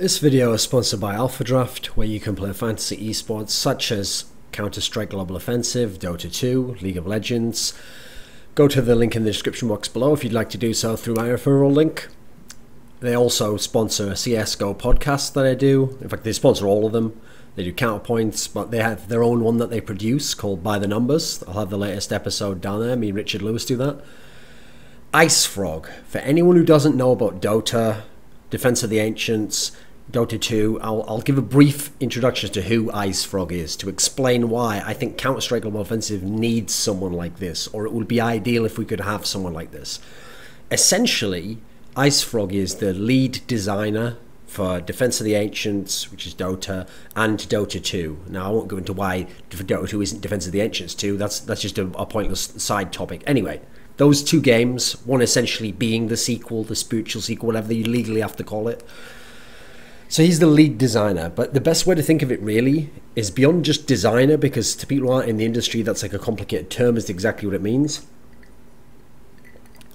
This video is sponsored by AlphaDraft, where you can play fantasy esports such as Counter-Strike Global Offensive, Dota 2, League of Legends. Go to the link in the description box below if you'd like to do so through my referral link. They also sponsor a CSGO podcast that I do. In fact, they sponsor all of them. They do counterpoints, but they have their own one that they produce called By the Numbers. I'll have the latest episode down there. Me and Richard Lewis do that. IceFrog. For anyone who doesn't know about Dota, Defense of the Ancients, Dota 2, I'll give a brief introduction to who IceFrog is to explain why I think Counter-Strike Global Offensive needs someone like this, or it would be ideal if we could have someone like this. Essentially, IceFrog is the lead designer for Defense of the Ancients, which is Dota, and Dota 2. Now, I won't go into why Dota 2 isn't Defense of the Ancients 2. That's just a pointless side topic. Anyway, those two games, one essentially being the sequel, the spiritual sequel, whatever you legally have to call it. So he's the lead designer, but the best way to think of it really is beyond just designer, because to people who aren't in the industry, that's like a complicated term, is exactly what it means.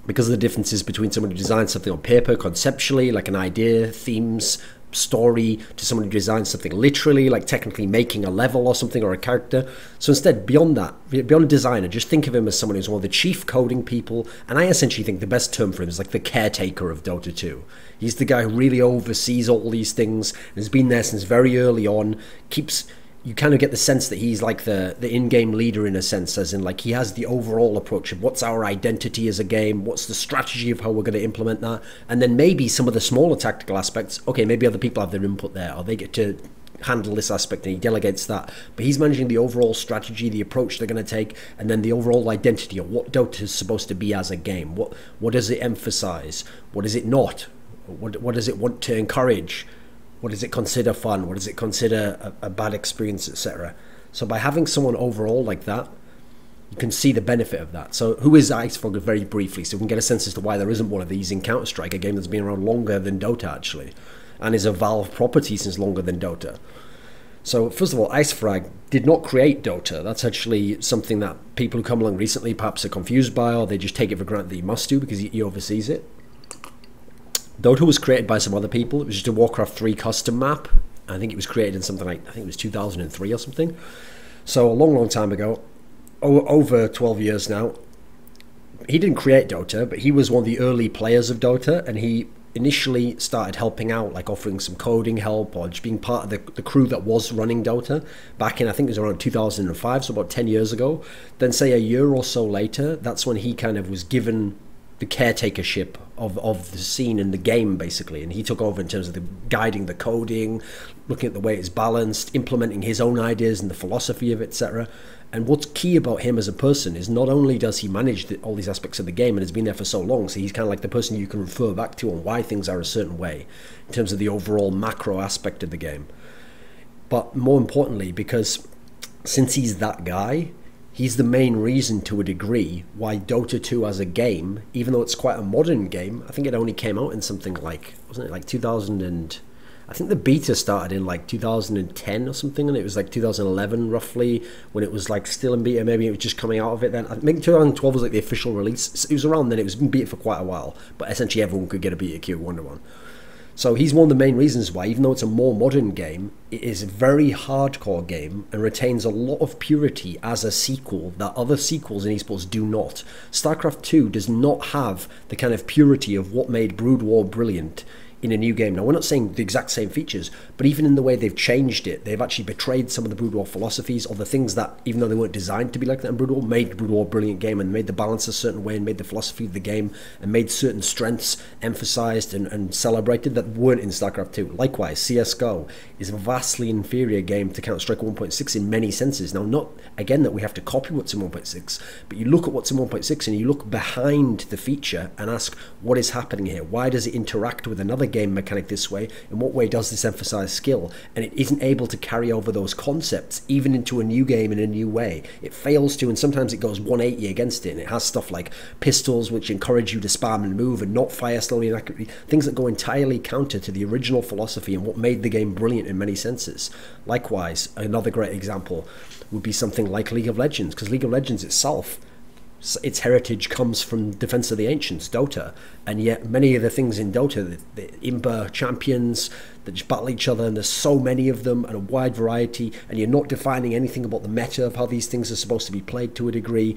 Because of the differences between someone who designs something on paper, conceptually, like an idea, themes, story, to someone who designs something literally, like technically making a level or something, or a character. So instead, beyond that, beyond a designer, just think of him as someone who's one of the chief coding people, and I essentially think the best term for him is like the caretaker of Dota 2. He's the guy who really oversees all these things, and has been there since very early on, you kind of get the sense that he's like the in-game leader in a sense, as in like he has the overall approach of what's our identity as a game, what's the strategy of how we're going to implement that, and then maybe some of the smaller tactical aspects, okay, maybe other people have their input there, or they get to handle this aspect and he delegates that, but he's managing the overall strategy, the approach they're going to take, and then the overall identity of what Dota is supposed to be as a game. What does it emphasize? What is it not? What does it want to encourage? What does it consider fun? What does it consider a bad experience, etc.? So by having someone overall like that, you can see the benefit of that. So who is IceFrog very briefly, so we can get a sense as to why there isn't one of these in Counter-Strike, a game that's been around longer than Dota actually, and is a Valve property since longer than Dota. So first of all, IceFrog did not create Dota. That's actually something that people who come along recently perhaps are confused by, or they just take it for granted that he must do because he oversees it. Dota was created by some other people. It was just a Warcraft 3 custom map. I think it was created in something like, I think it was 2003 or something. So a long time ago, over 12 years now. He didn't create Dota, but he was one of the early players of Dota, and he initially started helping out, like offering some coding help or just being part of the crew that was running Dota back in, I think it was around 2005, so about 10 years ago. Then say a year or so later, that's when he kind of was given the caretakership of the scene in the game, basically, and he took over in terms of guiding the coding, looking at the way it's balanced, implementing his own ideas and the philosophy of it, etc. And what's key about him as a person is not only does he manage all these aspects of the game and has been there for so long, so he's kind of like the person you can refer back to on why things are a certain way in terms of the overall macro aspect of the game. But more importantly, because since he's that guy, he's the main reason to a degree why Dota 2 as a game, even though it's quite a modern game, I think it only came out in something like, wasn't it like 2000 and, I think the beta started in like 2010 or something, and it was like 2011 roughly, when it was like still in beta, maybe it was just coming out of it then. I think 2012 was like the official release. It was around then, it was in beta for quite a while, but essentially everyone could get a beta queue, Wonder One. So he's one of the main reasons why, even though it's a more modern game, it is a very hardcore game and retains a lot of purity as a sequel that other sequels in esports do not. StarCraft 2 does not have the kind of purity of what made Brood War brilliant in a new game. Now, we're not saying the exact same features, but even in the way they've changed it, they've actually betrayed some of the Brood War philosophies, or the things that, even though they weren't designed to be like that in Brood War, made Brood War a brilliant game and made the balance a certain way and made the philosophy of the game and made certain strengths emphasized and celebrated that weren't in StarCraft 2. Likewise, CSGO is a vastly inferior game to Counter-Strike 1.6 in many senses. Now, not, again, that we have to copy what's in 1.6, but you look at what's in 1.6 and you look behind the feature and ask, what is happening here? Why does it interact with another game mechanic this way? In what way does this emphasize skill? And it isn't able to carry over those concepts even into a new game in a new way. It fails to, and sometimes it goes 180 against it, and it has stuff like pistols which encourage you to spam and move and not fire slowly and accurately, things that go entirely counter to the original philosophy and what made the game brilliant in many senses. Likewise, another great example would be something like League of Legends, because League of Legends itself its heritage comes from Defense of the Ancients, Dota, and yet many of the things in Dota, the Imber champions that just battle each other, and there's so many of them and a wide variety, and you're not defining anything about the meta of how these things are supposed to be played to a degree.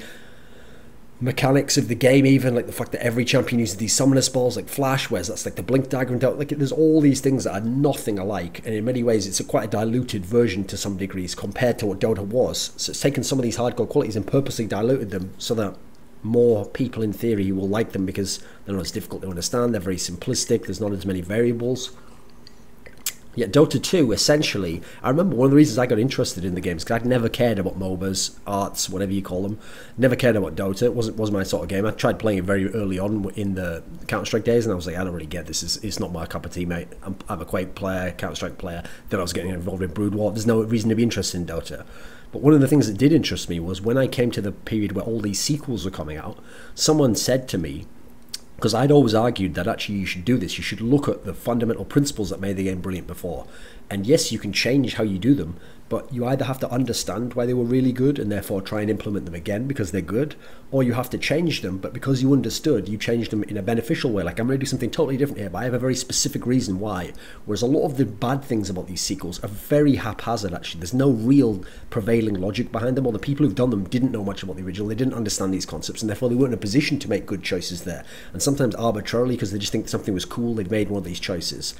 Mechanics of the game, even like the fact that every champion uses these summoner spells like Flash, whereas that's like the blink dagger and Dota. Like there's all these things that are nothing alike, and in many ways it's quite a diluted version to some degrees compared to what Dota was. So it's taken some of these hardcore qualities and purposely diluted them so that more people in theory will like them because they're not as difficult to understand, they're very simplistic, there's not as many variables. Yet Dota 2, essentially, I remember one of the reasons I got interested in the games because I'd never cared about MOBAs, arts, whatever you call them. Never cared about Dota. It wasn't my sort of game. I tried playing it very early on in the Counter-Strike days, and I was like, I don't really get this. It's not my cup of tea, mate. I'm a Quake player, Counter-Strike player. Then I was getting involved in Brood War. There's no reason to be interested in Dota. But one of the things that did interest me was when I came to the period where all these sequels were coming out, someone said to me, because I'd always argued that actually you should do this, you should look at the fundamental principles that made the game brilliant before. And yes, you can change how you do them, but you either have to understand why they were really good and therefore try and implement them again because they're good, or you have to change them, but because you understood, you changed them in a beneficial way. Like, I'm going to do something totally different here, but I have a very specific reason why. Whereas a lot of the bad things about these sequels are very haphazard, actually. There's no real prevailing logic behind them, or the people who've done them didn't know much about the original, they didn't understand these concepts, and therefore they weren't in a position to make good choices there. And sometimes arbitrarily, because they just think something was cool, they'd made one of these choices.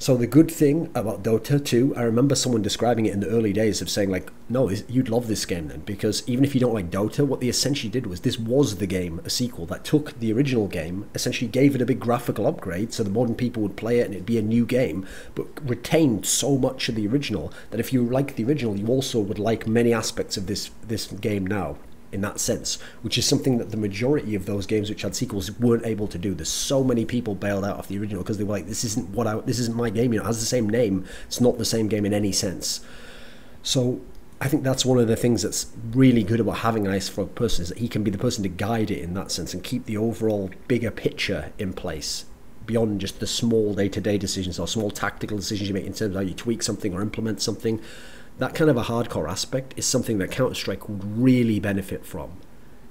So the good thing about Dota 2, I remember someone describing it in the early days of saying like, no, you'd love this game then, because even if you don't like Dota, what they essentially did was this was the game, a sequel that took the original game, essentially gave it a big graphical upgrade so the modern people would play it and it'd be a new game, but retained so much of the original that if you like the original, you also would like many aspects of this game now. In that sense, which is something that the majority of those games which had sequels weren't able to do. There's so many people bailed out of the original because they were like, this isn't my game, you know, it has the same name, it's not the same game in any sense. So I think that's one of the things that's really good about having an IceFrog person, is that he can be the person to guide it in that sense and keep the overall bigger picture in place beyond just the small day-to-day decisions or small tactical decisions you make in terms of how you tweak something or implement something. That kind of a hardcore aspect is something that Counter-Strike would really benefit from.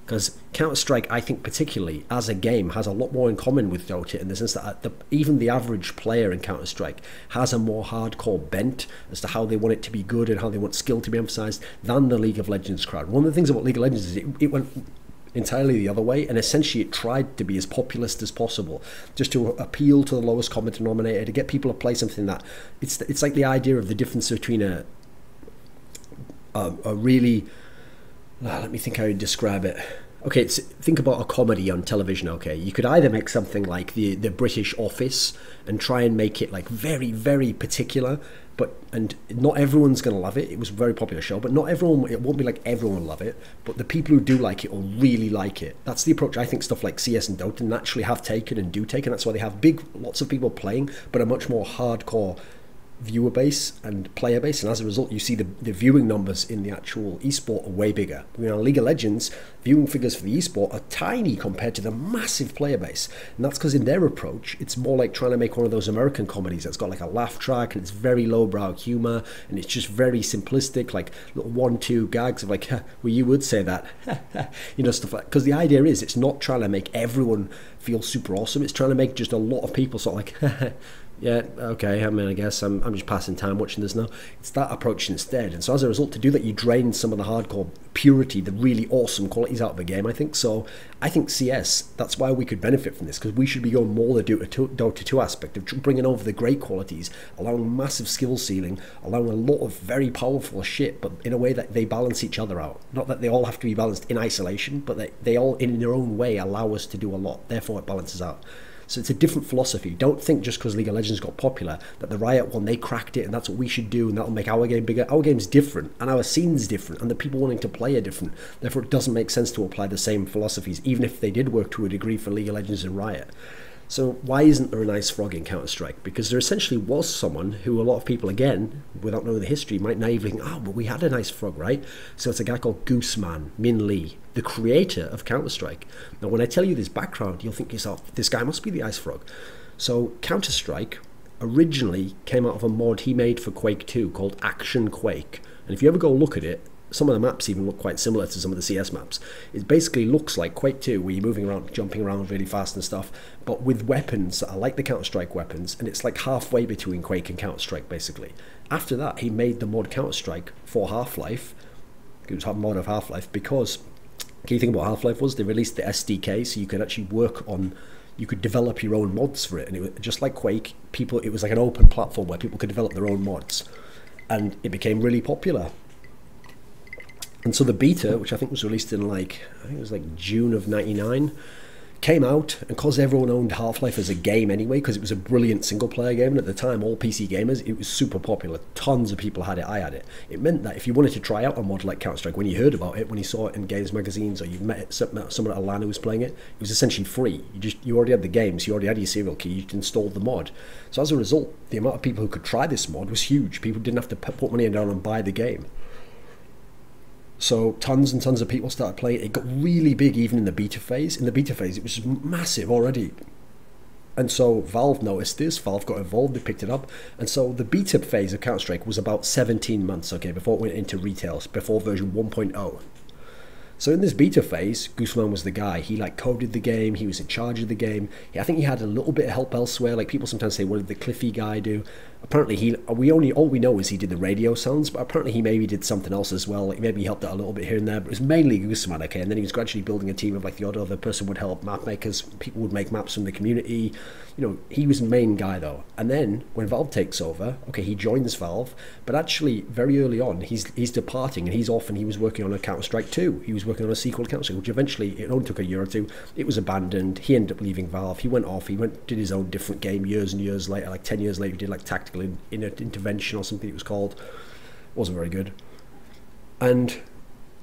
Because Counter-Strike, I think particularly, as a game, has a lot more in common with Dota in the sense that even the average player in Counter-Strike has a more hardcore bent as to how they want it to be good and how they want skill to be emphasized than the League of Legends crowd. One of the things about League of Legends is it went entirely the other way, and essentially it tried to be as populist as possible, just to appeal to the lowest common denominator, to get people to play something that... It's like the idea of the difference between a really, let me think how you describe it. Okay, think about a comedy on television. Okay, you could either make something like the British Office and try and make it like very, very particular, and not everyone's going to love it. It was a very popular show, but not everyone, it won't be like everyone will love it, but the people who do like it will really like it. That's the approach I think stuff like CS and Dota naturally have taken and do take, and that's why they have lots of people playing, but a much more hardcore viewer base and player base, and as a result you see the viewing numbers in the actual esport are way bigger. You know, League of Legends viewing figures for the esport are tiny compared to the massive player base, and that's because in their approach it's more like trying to make one of those American comedies that's got like a laugh track and it's very lowbrow humor and it's just very simplistic, like little 1-2 gags of like, well, you would say that, you know, stuff like, because the idea is it's not trying to make everyone feel super awesome, it's trying to make just a lot of people sort of like yeah, okay, I mean, I guess I'm just passing time watching this now. It's that approach instead. And so as a result, to do that, you drain some of the hardcore purity, the really awesome qualities out of the game, I think. So I think CS, that's why we could benefit from this, because we should be going more the Dota 2 aspect of bringing over the great qualities, allowing massive skill ceiling, allowing a lot of very powerful shit, but in a way that they balance each other out. Not that they all have to be balanced in isolation, but they all, in their own way, allow us to do a lot. Therefore, it balances out. So it's a different philosophy. Don't think just because League of Legends got popular that the Riot one, they cracked it and that's what we should do and that'll make our game bigger. Our game's different and our scene's different and the people wanting to play are different. Therefore, it doesn't make sense to apply the same philosophies, even if they did work to a degree for League of Legends and Riot. So why isn't there an IceFrog in Counter-Strike? Because there essentially was someone who a lot of people, again, without knowing the history, might naively think, oh, but we had an IceFrog, right? So it's a guy called Gooseman Min Lee, the creator of Counter-Strike. Now, when I tell you this background, you'll think to yourself, this guy must be the IceFrog. So Counter-Strike originally came out of a mod he made for Quake 2 called Action Quake. And if you ever go look at it, some of the maps even look quite similar to some of the CS maps. It basically looks like Quake 2, where you're moving around, jumping around really fast and stuff, but with weapons that are like the Counter-Strike weapons, and it's like halfway between Quake and Counter-Strike, basically. After that, he made the mod Counter-Strike for Half-Life. It was a mod of Half-Life, because the key thing about Half-Life was they released the SDK, so you could actually work on, you could develop your own mods for it, and it was just like Quake. It was like an open platform where people could develop their own mods, and it became really popular. And so the beta, which I think was released in I think it was like June of '99, came out, and because everyone owned Half-Life as a game anyway, because it was a brilliant single-player game, and at the time, all PC gamers, it was super popular. Tons of people had it, I had it. It meant that if you wanted to try out a mod like Counter-Strike, when you heard about it, when you saw it in games magazines, or you met someone at a LAN who was playing it, it was essentially free. You already had the games, you already had your serial key, you installed the mod. So as a result, the amount of people who could try this mod was huge. People didn't have to put money down and buy the game. So tons and tons of people started playing it. It got really big even in the beta phase. In the beta phase, it was massive already. And so Valve noticed this, Valve got involved, they picked it up. And so the beta phase of Counter-Strike was about 17 months, okay, before it went into retail, before version 1.0. So in this beta phase, Guzman was the guy. He coded the game, he was in charge of the game. I think he had a little bit of help elsewhere. Like people sometimes say, what did the Cliffy guy do? Apparently all we know is he did the radio sounds, but apparently he maybe did something else as well. Like maybe he helped out a little bit here and there, but it was mainly Guzman, okay? And then he was gradually building a team of the odd other person would help, map makers, people would make maps from the community. He was the main guy though. And then when Valve takes over, okay, he joins Valve, but actually very early on, he's departing and he's off, and he was working on a Counter-Strike 2. He was working on a sequel to Counter-Strike, which eventually, it only took a year or two, it was abandoned. He ended up leaving Valve. He went off, did his own different game years and years later, 10 years later, he did tactical intervention or something it was called. It wasn't very good. And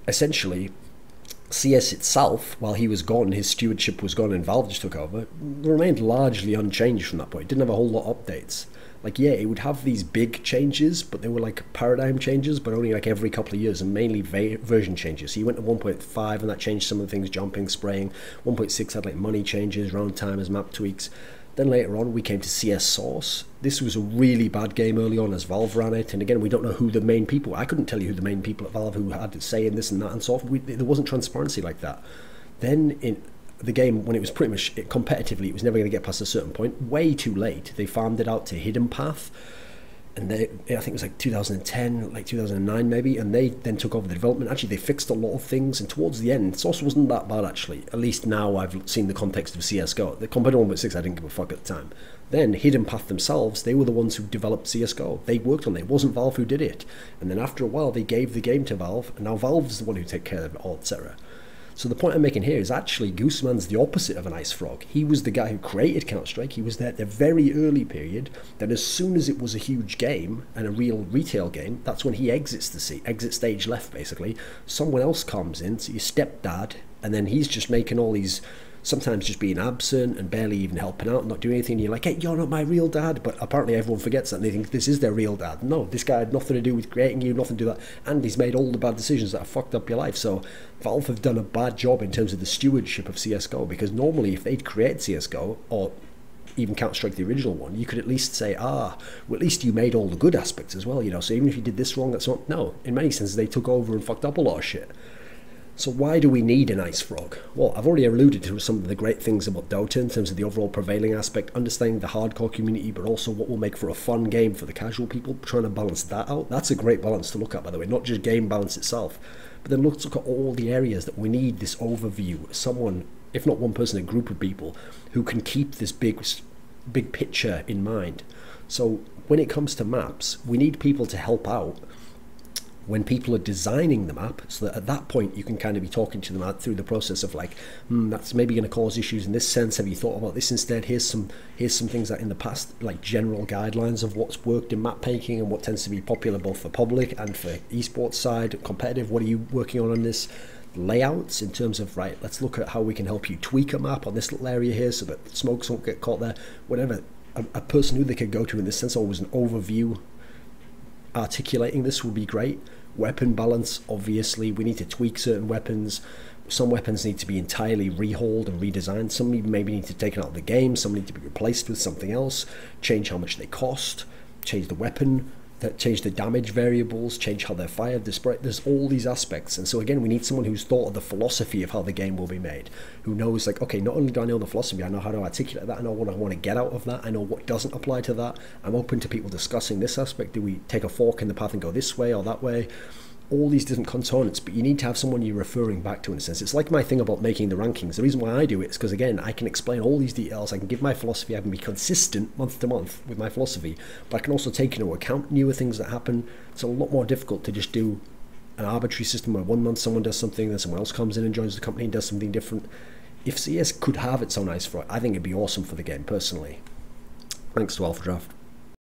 essentially, CS itself, while he was gone, his stewardship was gone and Valve just took over, remained largely unchanged from that point. It didn't have a whole lot of updates. It would have these big changes, but they were paradigm changes, but only every couple of years, and mainly version changes. So you went to 1.5 and that changed some of the things, jumping, spraying. 1.6 had money changes, round timers, map tweaks. Then later on, we came to CS Source. This was a really bad game early on as Valve ran it. And again, we don't know who the main people, I couldn't tell you who the main people at Valve who had to say in this and that and so forth. There wasn't transparency like that. Then in the game, when it was pretty much competitively, it was never going to get past a certain point. Way too late. They farmed it out to Hidden Path. And I think it was 2010, 2009 maybe, and they then took over the development. Actually, they fixed a lot of things, and towards the end, Source wasn't that bad actually. At least now I've seen the context of CSGO. The compared to 1.6, I didn't give a fuck at the time. Then Hidden Path themselves, they were the ones who developed CSGO. They worked on it. It wasn't Valve who did it. And then after a while, they gave the game to Valve, and now Valve's the one who take care of it all, etc. So the point I'm making here is actually Guzman's the opposite of an IceFrog. He was the guy who created Counter-Strike. He was there at the very early period. Then as soon as it was a huge game and a real retail game, that's when he exits exit stage left basically. Someone else comes in, so your stepdad, and then he's just making all these, sometimes just being absent and barely even helping out, not doing anything. You're like, hey, you're not my real dad. But apparently everyone forgets that and they think this is their real dad. No, this guy had nothing to do with creating you, nothing to do with that. And he's made all the bad decisions that have fucked up your life. So Valve have done a bad job in terms of the stewardship of CSGO, because normally if they'd create CSGO, or even Counter-Strike the original one, you could at least say, well, at least you made all the good aspects as well, so even if you did this wrong, that's not, no, in many senses they took over and fucked up a lot of shit. So why do we need an IceFrog? Well, I've already alluded to some of the great things about Dota in terms of the overall prevailing aspect, understanding the hardcore community, but also what will make for a fun game for the casual people, trying to balance that out. That's a great balance to look at, by the way, not just game balance itself, but then let's look at all the areas that we need this overview, someone, if not one person, a group of people who can keep this big picture in mind. So when it comes to maps, we need people to help out when people are designing the map, so that at that point you can kind of be talking to them through the process of that's maybe going to cause issues in this sense. Have you thought about this instead? Here's some things that in the past, general guidelines of what's worked in map making and what tends to be popular both for public and for esports side, competitive. What are you working on this? Layouts in terms of, right, let's look at how we can help you tweak a map on this little area here so that smokes won't get caught there. Whatever, a person who they could go to in this sense, always an overview articulating this would be great. Weapon balance, obviously, we need to tweak certain weapons. Some weapons need to be entirely rehauled and redesigned. Some maybe need to be taken out of the game. Some need to be replaced with something else. Change how much they cost. Change the weapon that change the damage variables, change how they're fired, the sprite. There's all these aspects, and so again, we need someone who's thought of the philosophy of how the game will be made, who knows, like, okay, not only do I know the philosophy, I know how to articulate that, I know what I want to get out of that, I know what doesn't apply to that. I'm open to people discussing this aspect. Do we take a fork in the path and go this way or that way? All these different components, but you need to have someone you're referring back to in a sense. It's like my thing about making the rankings. The reason why I do it is because, again, I can explain all these details, I can give my philosophy, I can be consistent month to month with my philosophy, but I can also take into account newer things that happen. It's a lot more difficult to just do an arbitrary system where 1 month someone does something, then someone else comes in and joins the company and does something different. If CS could have its own IceFrog, I think it'd be awesome for the game, personally. Thanks to AlphaDraft.